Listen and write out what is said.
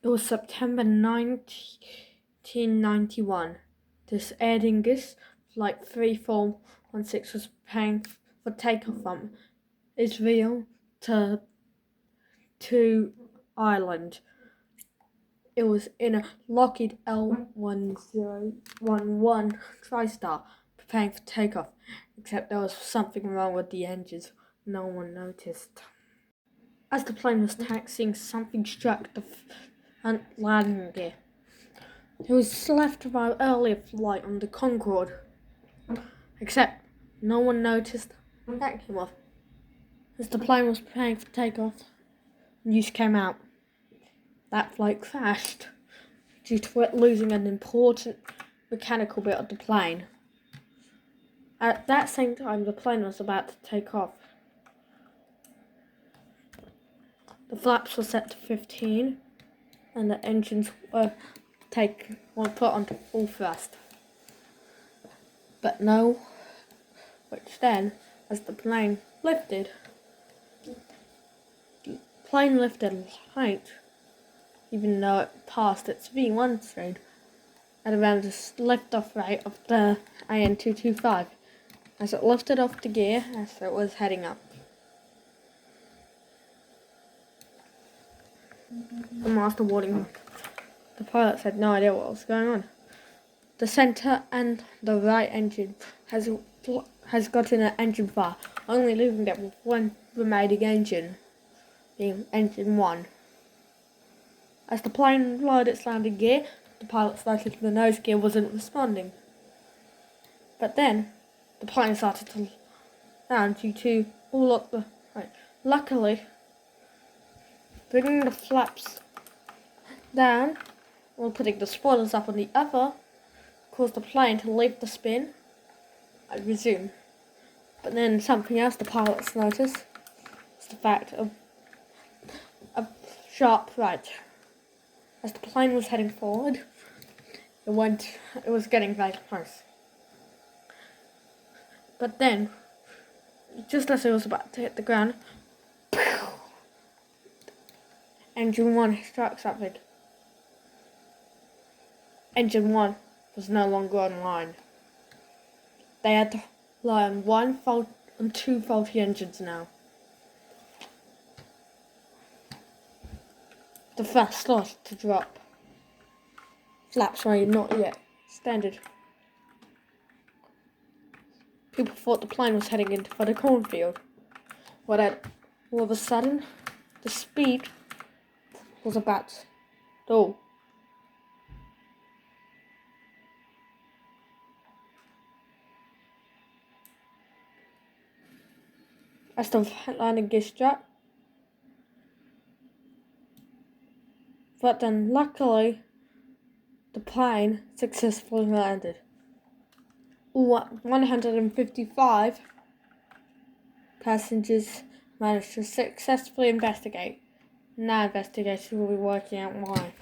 It was September 1991. This Air Dingus Flight 3416 was preparing for takeoff from Israel to Ireland. It was in a Lockheed L1011 TriStar preparing for takeoff, except there was something wrong with the engines. No one noticed. As the plane was taxiing, something struck the front landing gear. It was left to my earlier flight on the Concorde, except no one noticed that came off. As the plane was preparing for takeoff, news came out. That flight crashed due to it losing an important mechanical bit of the plane. At that same time, the plane was about to take off. The flaps were set to 15, and the engines were put onto full thrust. But no, which then, as the plane lifted, light, even though it passed its V1 speed at around the lift-off rate of the AN225, as it lifted off the gear as it was heading up. The master warning. The pilots had no idea what was going on. The center and the right engine has gotten an engine fire, only leaving them with one remaining engine, being engine 1. As the plane lowered its landing gear, the pilots noticed the nose gear wasn't responding. But then, the plane started to land due to all of the... Luckily, bringing the flaps down, while putting the spoilers up on the other, caused the plane to leave the spin and resume. But then something else the pilots noticed was the fact of a sharp right. As the plane was heading forward, it was getting very close. But then, just as it was about to hit the ground, engine 1 struck something. Engine 1 was no longer online. They had to rely on two faulty engines now. The thrust started to drop. Flaps were not yet extended. People thought the plane was heading for the cornfield. But then, all of a sudden, the speed was about to stall. As the landing gear struck, but then luckily the plane successfully landed. All 155 passengers managed to successfully investigate. Now investigators will be working out why.